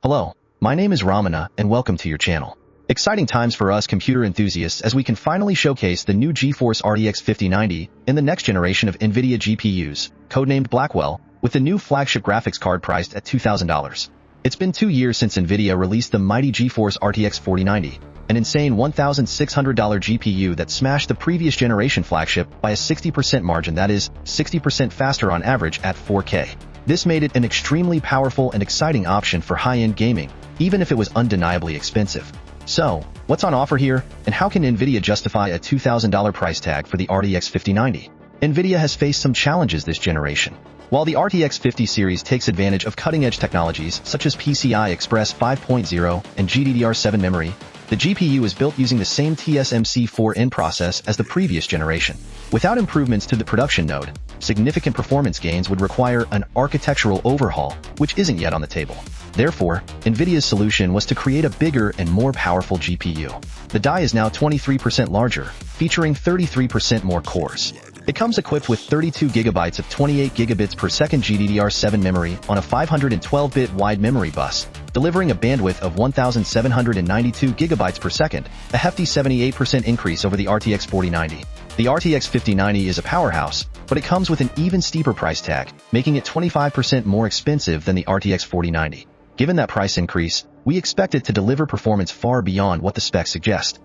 Hello, my name is Ramana and welcome to your channel. Exciting times for us computer enthusiasts as we can finally showcase the new GeForce RTX 5090 in the next generation of Nvidia GPUs, codenamed Blackwell, with the new flagship graphics card priced at $2,000. It's been 2 years since Nvidia released the mighty GeForce RTX 4090, an insane $1,600 GPU that smashed the previous generation flagship by a 60% margin, that is, 60% faster on average at 4K. This made it an extremely powerful and exciting option for high-end gaming, even if it was undeniably expensive. So, what's on offer here, and how can Nvidia justify a $2,000 price tag for the RTX 5090? Nvidia has faced some challenges this generation. While the RTX 50 series takes advantage of cutting-edge technologies such as PCI Express 5.0 and GDDR7 memory, the GPU is built using the same TSMC 4N process as the previous generation. Without improvements to the production node, significant performance gains would require an architectural overhaul, which isn't yet on the table. Therefore, Nvidia's solution was to create a bigger and more powerful GPU. The die is now 23% larger, featuring 33% more cores. It comes equipped with 32 GB of 28 gigabits per second GDDR7 memory on a 512-bit wide memory bus, delivering a bandwidth of 1,792 GB per second, a hefty 78% increase over the RTX 4090. The RTX 5090 is a powerhouse, but it comes with an even steeper price tag, making it 25% more expensive than the RTX 4090. Given that price increase, we expect it to deliver performance far beyond what the specs suggest.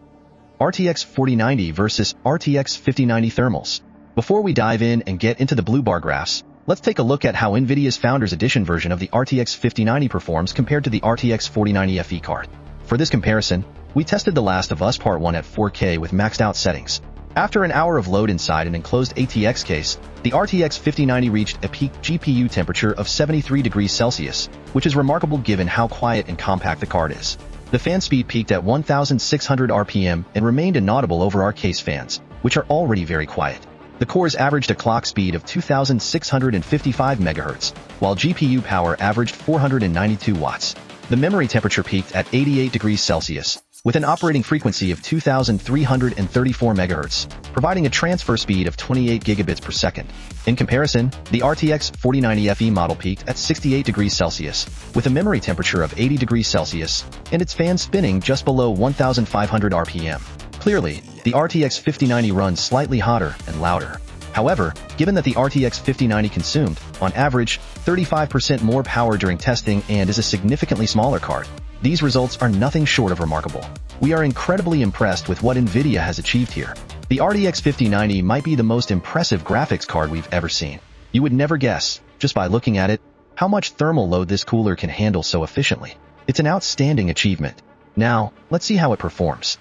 RTX 4090 versus RTX 5090 thermals. Before we dive in and get into the blue bar graphs, let's take a look at how Nvidia's Founders Edition version of the RTX 5090 performs compared to the RTX 4090 FE card. For this comparison, we tested The Last of Us Part 1 at 4K with maxed out settings. After an hour of load inside an enclosed ATX case, the RTX 5090 reached a peak GPU temperature of 73 degrees Celsius, which is remarkable given how quiet and compact the card is. The fan speed peaked at 1,600 RPM and remained inaudible over our case fans, which are already very quiet. The cores averaged a clock speed of 2,655 MHz, while GPU power averaged 492 watts. The memory temperature peaked at 88 degrees Celsius, with an operating frequency of 2,334 MHz, providing a transfer speed of 28 gigabits per second. In comparison, the RTX 4090 FE model peaked at 68 degrees Celsius, with a memory temperature of 80 degrees Celsius, and its fan spinning just below 1,500 RPM. Clearly, the RTX 5090 runs slightly hotter and louder. However, given that the RTX 5090 consumed, on average, 35% more power during testing and is a significantly smaller card, these results are nothing short of remarkable. We are incredibly impressed with what Nvidia has achieved here. The RTX 5090 might be the most impressive graphics card we've ever seen. You would never guess, just by looking at it, how much thermal load this cooler can handle so efficiently. It's an outstanding achievement. Now, let's see how it performs.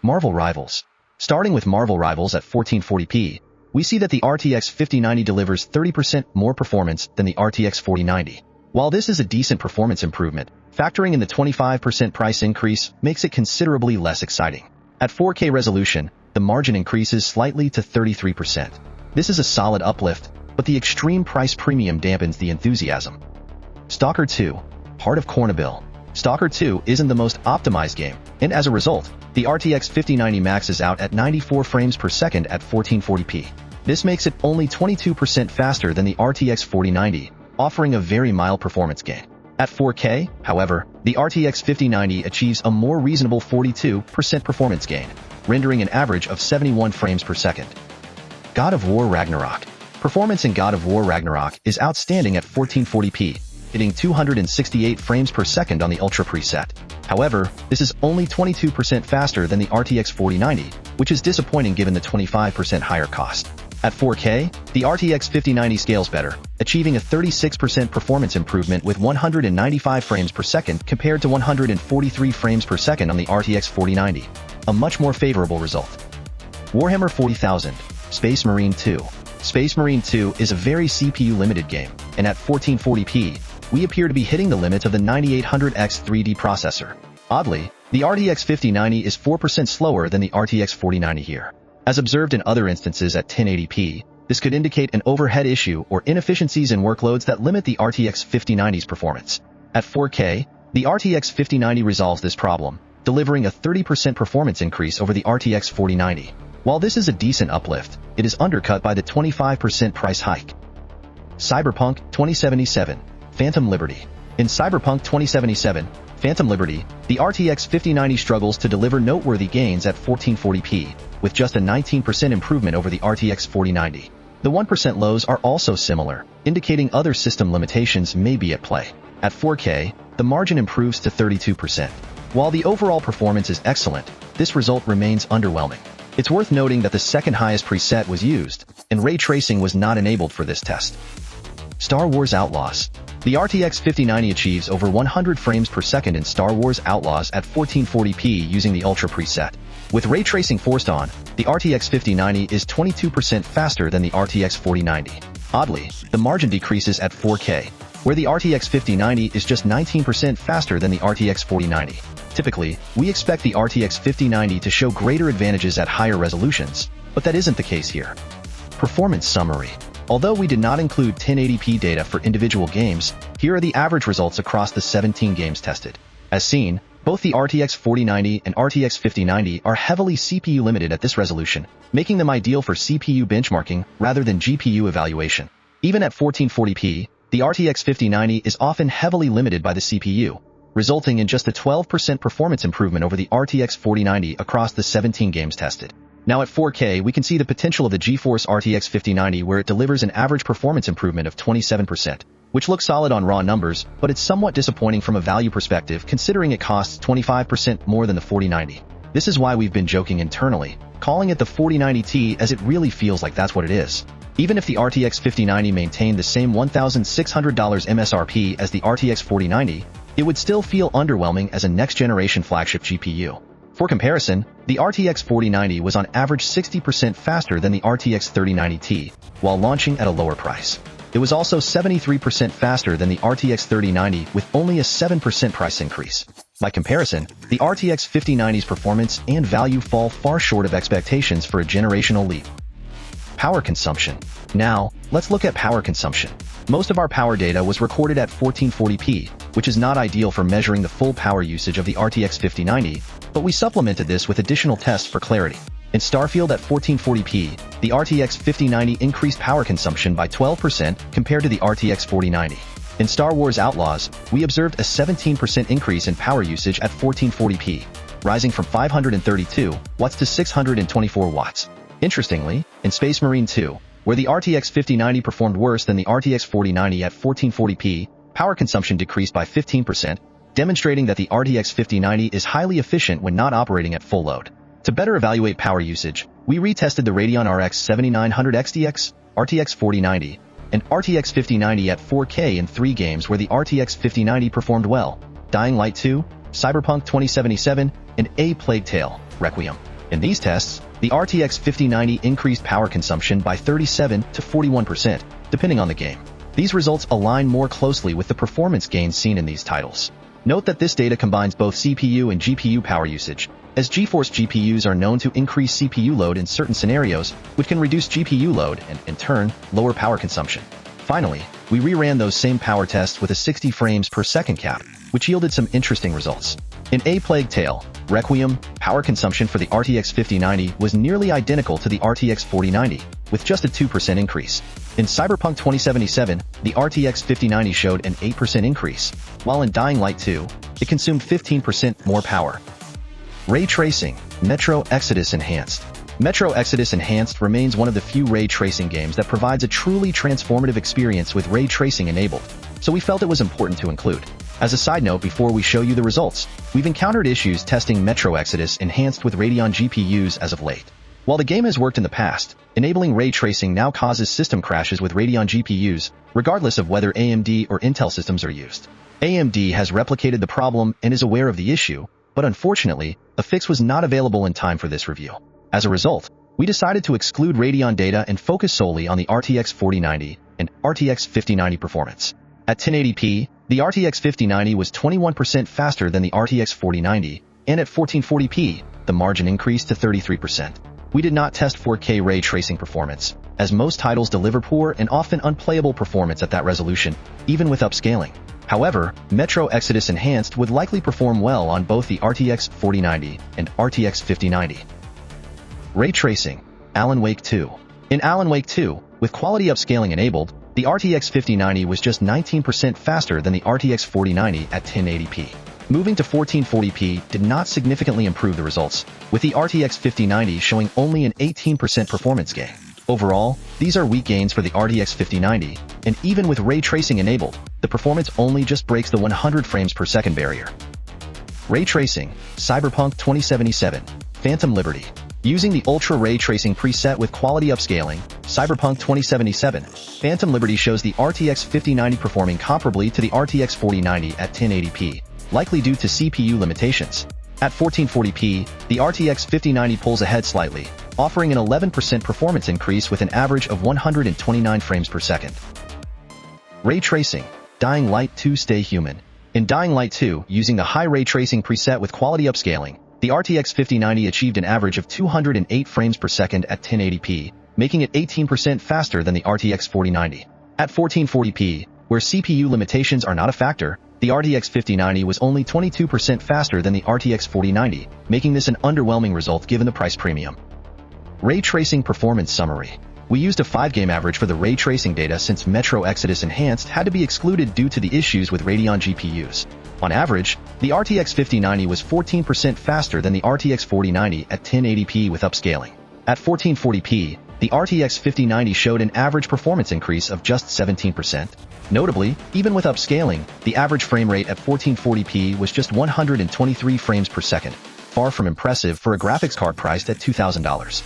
Marvel Rivals. Starting with Marvel Rivals at 1440p, we see that the RTX 5090 delivers 30% more performance than the RTX 4090. While this is a decent performance improvement, factoring in the 25% price increase makes it considerably less exciting. At 4K resolution, the margin increases slightly to 33%. This is a solid uplift, but the extreme price premium dampens the enthusiasm. Stalker 2. Heart of Cornville. Stalker 2 isn't the most optimized game, and as a result, the RTX 5090 maxes out at 94 frames per second at 1440p. This makes it only 22% faster than the RTX 4090, offering a very mild performance gain. At 4K, however, the RTX 5090 achieves a more reasonable 42% performance gain, rendering an average of 71 frames per second. God of War Ragnarok. Performance in God of War Ragnarok is outstanding at 1440p, hitting 268 frames per second on the Ultra preset. However, this is only 22% faster than the RTX 4090, which is disappointing given the 25% higher cost. At 4K, the RTX 5090 scales better, achieving a 36% performance improvement with 195 frames per second compared to 143 frames per second on the RTX 4090, a much more favorable result. Warhammer 40,000, Space Marine 2. Space Marine 2 is a very CPU-limited game, and at 1440p, we appear to be hitting the limits of the 9800X 3D processor. Oddly, the RTX 5090 is 4% slower than the RTX 4090 here. As observed in other instances at 1080p, this could indicate an overhead issue or inefficiencies in workloads that limit the RTX 5090's performance. At 4K, the RTX 5090 resolves this problem, delivering a 30% performance increase over the RTX 4090. While this is a decent uplift, it is undercut by the 25% price hike. Cyberpunk 2077, Phantom Liberty. In Cyberpunk 2077, Phantom Liberty, the RTX 5090 struggles to deliver noteworthy gains at 1440p, with just a 19% improvement over the RTX 4090. The 1% lows are also similar, indicating other system limitations may be at play. At 4K, the margin improves to 32%. While the overall performance is excellent, this result remains underwhelming. It's worth noting that the second highest preset was used, and ray tracing was not enabled for this test. Star Wars Outlaws. The RTX 5090 achieves over 100 frames per second in Star Wars Outlaws at 1440p using the Ultra preset. With ray tracing forced on, the RTX 5090 is 22% faster than the RTX 4090. Oddly, the margin decreases at 4K, where the RTX 5090 is just 19% faster than the RTX 4090. Typically, we expect the RTX 5090 to show greater advantages at higher resolutions, but that isn't the case here. Performance summary. Although we did not include 1080p data for individual games, here are the average results across the 17 games tested. As seen, both the RTX 4090 and RTX 5090 are heavily CPU limited at this resolution, making them ideal for CPU benchmarking rather than GPU evaluation. Even at 1440p, the RTX 5090 is often heavily limited by the CPU, resulting in just a 12% performance improvement over the RTX 4090 across the 17 games tested. Now at 4K, we can see the potential of the GeForce RTX 5090 where it delivers an average performance improvement of 27%, which looks solid on raw numbers, but it's somewhat disappointing from a value perspective considering it costs 25% more than the 4090. This is why we've been joking internally, calling it the 4090 Ti as it really feels like that's what it is. Even if the RTX 5090 maintained the same $1,600 MSRP as the RTX 4090, it would still feel underwhelming as a next-generation flagship GPU. For comparison, the RTX 4090 was on average 60% faster than the RTX 3090 Ti, while launching at a lower price. It was also 73% faster than the RTX 3090 with only a 7% price increase. By comparison, the RTX 5090's performance and value fall far short of expectations for a generational leap. Power consumption. Now, let's look at power consumption. Most of our power data was recorded at 1440p, which is not ideal for measuring the full power usage of the RTX 5090, but we supplemented this with additional tests for clarity. In Starfield at 1440p, the RTX 5090 increased power consumption by 12% compared to the RTX 4090. In Star Wars Outlaws, we observed a 17% increase in power usage at 1440p, rising from 532 watts to 624 watts. Interestingly, in Space Marine 2, where the RTX 5090 performed worse than the RTX 4090 at 1440p, power consumption decreased by 15%, demonstrating that the RTX 5090 is highly efficient when not operating at full load. To better evaluate power usage, we retested the Radeon RX 7900 XTX, RTX 4090, and RTX 5090 at 4K in 3 games where the RTX 5090 performed well: Dying Light 2, Cyberpunk 2077, and A Plague Tale: Requiem. In these tests, the RTX 5090 increased power consumption by 37 to 41%, depending on the game. These results align more closely with the performance gains seen in these titles. Note that this data combines both CPU and GPU power usage, as GeForce GPUs are known to increase CPU load in certain scenarios, which can reduce GPU load and, in turn, lower power consumption. Finally, we reran those same power tests with a 60 frames per second cap, which yielded some interesting results. In A Plague Tale: Requiem, power consumption for the RTX 5090 was nearly identical to the RTX 4090, with just a 2% increase. In Cyberpunk 2077, the RTX 5090 showed an 8% increase, while in Dying Light 2, it consumed 15% more power. Ray Tracing, Metro Exodus Enhanced. Metro Exodus Enhanced remains one of the few ray tracing games that provides a truly transformative experience with ray tracing enabled, so we felt it was important to include. As a side note, before we show you the results, we've encountered issues testing Metro Exodus Enhanced with Radeon GPUs as of late. While the game has worked in the past, enabling ray tracing now causes system crashes with Radeon GPUs, regardless of whether AMD or Intel systems are used. AMD has replicated the problem and is aware of the issue, but unfortunately, a fix was not available in time for this review. As a result, we decided to exclude Radeon data and focus solely on the RTX 4090 and RTX 5090 performance. At 1080p, the RTX 5090 was 21% faster than the RTX 4090, and at 1440p, the margin increased to 33%. We did not test 4K ray tracing performance, as most titles deliver poor and often unplayable performance at that resolution, even with upscaling. However, Metro Exodus Enhanced would likely perform well on both the RTX 4090 and RTX 5090. Ray Tracing, Alan Wake 2. In Alan Wake 2, with quality upscaling enabled, the RTX 5090 was just 19% faster than the RTX 4090 at 1080p. Moving to 1440p did not significantly improve the results, with the RTX 5090 showing only an 18% performance gain. Overall, these are weak gains for the RTX 5090, and even with ray tracing enabled, the performance only just breaks the 100 frames per second barrier. Ray Tracing, Cyberpunk 2077, Phantom Liberty. Using the Ultra Ray Tracing preset with quality upscaling, Cyberpunk 2077, Phantom Liberty shows the RTX 5090 performing comparably to the RTX 4090 at 1080p, likely due to CPU limitations. At 1440p, the RTX 5090 pulls ahead slightly, offering an 11% performance increase with an average of 129 frames per second. Ray Tracing, Dying Light 2 Stay Human. In Dying Light 2, using the high ray tracing preset with quality upscaling, the RTX 5090 achieved an average of 208 frames per second at 1080p, making it 18% faster than the RTX 4090. At 1440p, where CPU limitations are not a factor, the RTX 5090 was only 22% faster than the RTX 4090, making this an underwhelming result given the price premium. Ray Tracing Performance Summary. We used a 5-game average for the ray tracing data since Metro Exodus Enhanced had to be excluded due to the issues with Radeon GPUs. On average, the RTX 5090 was 14% faster than the RTX 4090 at 1080p with upscaling. At 1440p, the RTX 5090 showed an average performance increase of just 17%. Notably, even with upscaling, the average frame rate at 1440p was just 123 frames per second, far from impressive for a graphics card priced at $2,000.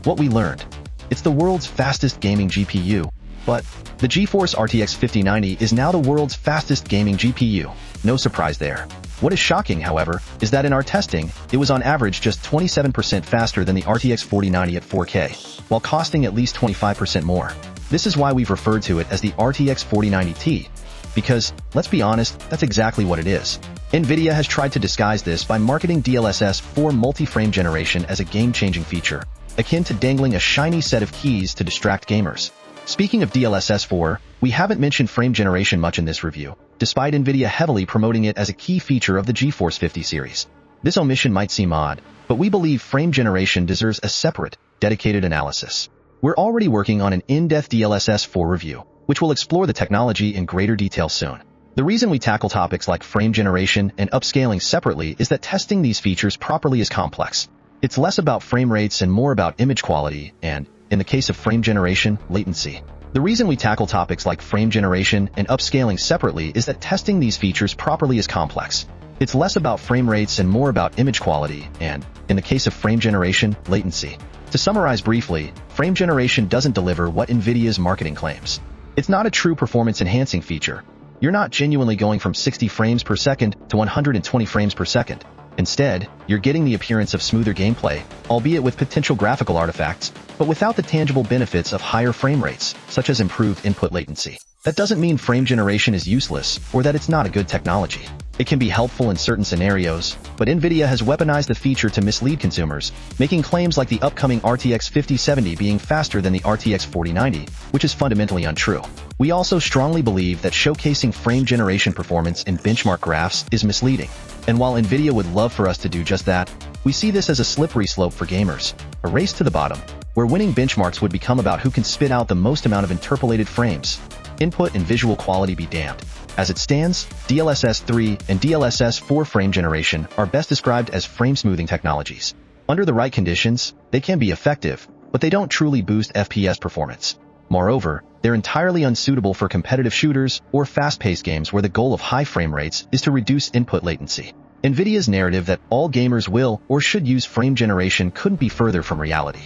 What we learned. It's the world's fastest gaming GPU, but the GeForce RTX 5090 is now the world's fastest gaming GPU. No surprise there. What is shocking, however, is that in our testing, it was on average just 27% faster than the RTX 4090 at 4K, while costing at least 25% more. This is why we've referred to it as the RTX 4090 Ti, because, let's be honest, that's exactly what it is. Nvidia has tried to disguise this by marketing DLSS 4 multi-frame generation as a game-changing feature, akin to dangling a shiny set of keys to distract gamers. Speaking of DLSS 4, we haven't mentioned frame generation much in this review, despite Nvidia heavily promoting it as a key feature of the GeForce 50 series. This omission might seem odd, but we believe frame generation deserves a separate, dedicated analysis. We're already working on an in-depth DLSS 4 review, which will explore the technology in greater detail soon. The reason we tackle topics like frame generation and upscaling separately is that testing these features properly is complex. It's less about frame rates and more about image quality and, in the case of frame generation, latency. The reason we tackle topics like frame generation and upscaling separately is that testing these features properly is complex. It's less about frame rates and more about image quality and, in the case of frame generation, latency. To summarize briefly, frame generation doesn't deliver what Nvidia's marketing claims. It's not a true performance-enhancing feature. You're not genuinely going from 60 frames per second to 120 frames per second. Instead, you're getting the appearance of smoother gameplay, albeit with potential graphical artifacts, but without the tangible benefits of higher frame rates, such as improved input latency. That doesn't mean frame generation is useless or that it's not a good technology. It can be helpful in certain scenarios, but Nvidia has weaponized the feature to mislead consumers, making claims like the upcoming RTX 5070 being faster than the RTX 4090, which is fundamentally untrue. We also strongly believe that showcasing frame generation performance in benchmark graphs is misleading. And while Nvidia would love for us to do just that, we see this as a slippery slope for gamers, a race to the bottom, where winning benchmarks would become about who can spit out the most amount of interpolated frames. Input and visual quality be damned. As it stands, DLSS 3 and DLSS 4 frame generation are best described as frame smoothing technologies. Under the right conditions, they can be effective, but they don't truly boost FPS performance. Moreover, they're entirely unsuitable for competitive shooters or fast-paced games where the goal of high frame rates is to reduce input latency. Nvidia's narrative that all gamers will or should use frame generation couldn't be further from reality.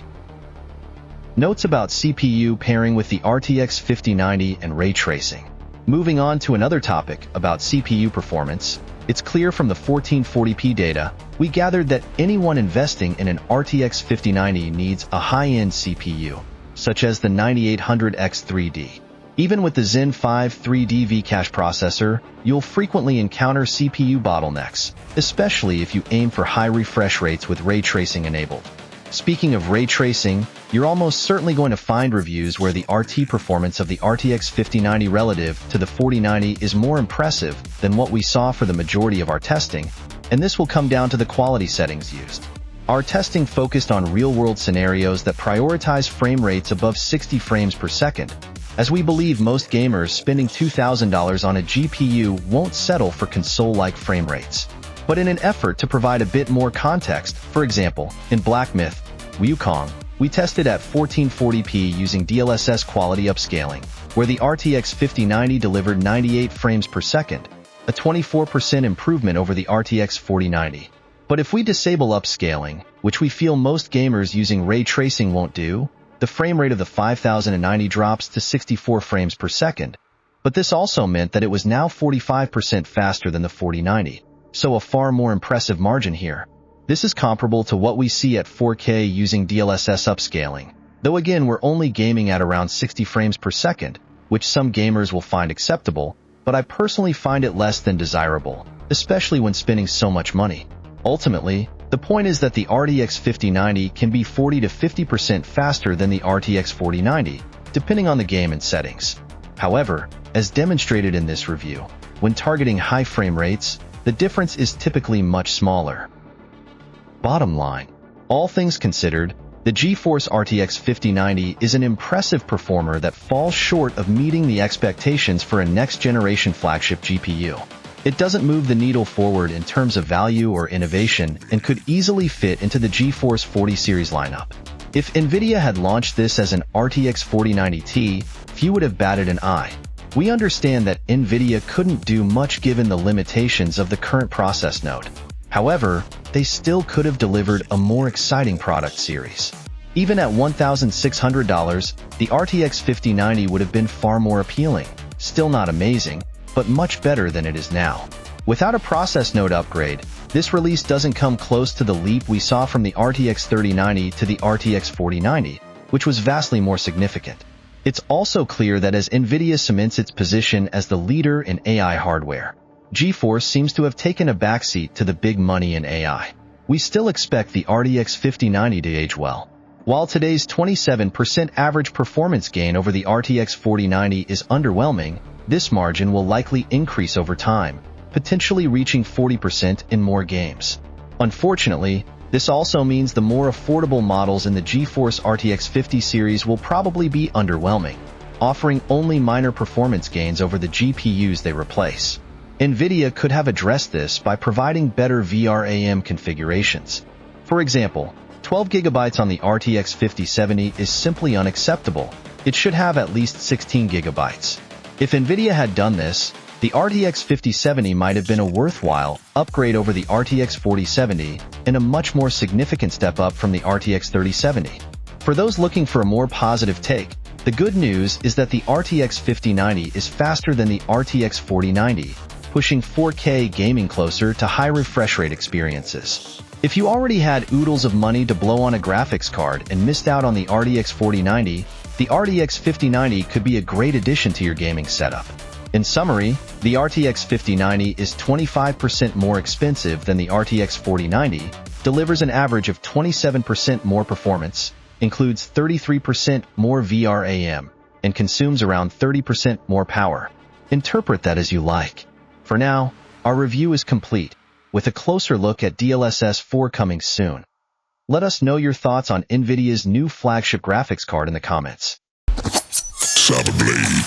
Notes about CPU pairing with the RTX 5090 and ray tracing. Moving on to another topic about CPU performance, it's clear from the 1440p data, we gathered that anyone investing in an RTX 5090 needs a high-end CPU, such as the 9800X3D. Even with the Zen 5 3D V-Cache processor, you'll frequently encounter CPU bottlenecks, especially if you aim for high refresh rates with ray tracing enabled. Speaking of ray tracing, you're almost certainly going to find reviews where the RT performance of the RTX 5090 relative to the 4090 is more impressive than what we saw for the majority of our testing, and this will come down to the quality settings used. Our testing focused on real-world scenarios that prioritize frame rates above 60 frames per second, as we believe most gamers spending $2,000 on a GPU won't settle for console-like frame rates. But in an effort to provide a bit more context, for example, in Black Myth, Wukong, we tested at 1440p using DLSS quality upscaling, where the RTX 5090 delivered 98 frames per second, a 24% improvement over the RTX 4090. But if we disable upscaling, which we feel most gamers using ray tracing won't do, the frame rate of the 5090 drops to 64 frames per second. But this also meant that it was now 45% faster than the 4090, so a far more impressive margin here. This is comparable to what we see at 4K using DLSS upscaling, though again we're only gaming at around 60 frames per second, which some gamers will find acceptable, but I personally find it less than desirable, especially when spending so much money. Ultimately, the point is that the RTX 5090 can be 40 to 50% faster than the RTX 4090, depending on the game and settings. However, as demonstrated in this review, when targeting high frame rates, the difference is typically much smaller. Bottom line, all things considered, the GeForce RTX 5090 is an impressive performer that falls short of meeting the expectations for a next-generation flagship GPU. It doesn't move the needle forward in terms of value or innovation and could easily fit into the GeForce 40 series lineup. If Nvidia had launched this as an RTX 4090 Ti, few would have batted an eye. We understand that Nvidia couldn't do much given the limitations of the current process node. However, they still could have delivered a more exciting product series. Even at $1,600, the RTX 5090 would have been far more appealing. Still not amazing, but much better than it is now. Without a process node upgrade, this release doesn't come close to the leap we saw from the RTX 3090 to the RTX 4090, which was vastly more significant. It's also clear that as Nvidia cements its position as the leader in AI hardware, GeForce seems to have taken a backseat to the big money in AI. We still expect the RTX 5090 to age well. While today's 27% average performance gain over the RTX 4090 is underwhelming, this margin will likely increase over time, potentially reaching 40% in more games. Unfortunately, this also means the more affordable models in the GeForce RTX 50 series will probably be underwhelming, offering only minor performance gains over the GPUs they replace. Nvidia could have addressed this by providing better VRAM configurations. For example, 12 GB on the RTX 5070 is simply unacceptable. It should have at least 16 GB. If Nvidia had done this, the RTX 5070 might have been a worthwhile upgrade over the RTX 4070 and a much more significant step up from the RTX 3070. For those looking for a more positive take, the good news is that the RTX 5090 is faster than the RTX 4090, pushing 4K gaming closer to high refresh rate experiences. If you already had oodles of money to blow on a graphics card and missed out on the RTX 4090, the RTX 5090 could be a great addition to your gaming setup. In summary, the RTX 5090 is 25% more expensive than the RTX 4090, delivers an average of 27% more performance, includes 33% more VRAM, and consumes around 30% more power. Interpret that as you like. For now, our review is complete, with a closer look at DLSS 4 coming soon. Let us know your thoughts on Nvidia's new flagship graphics card in the comments. Blade.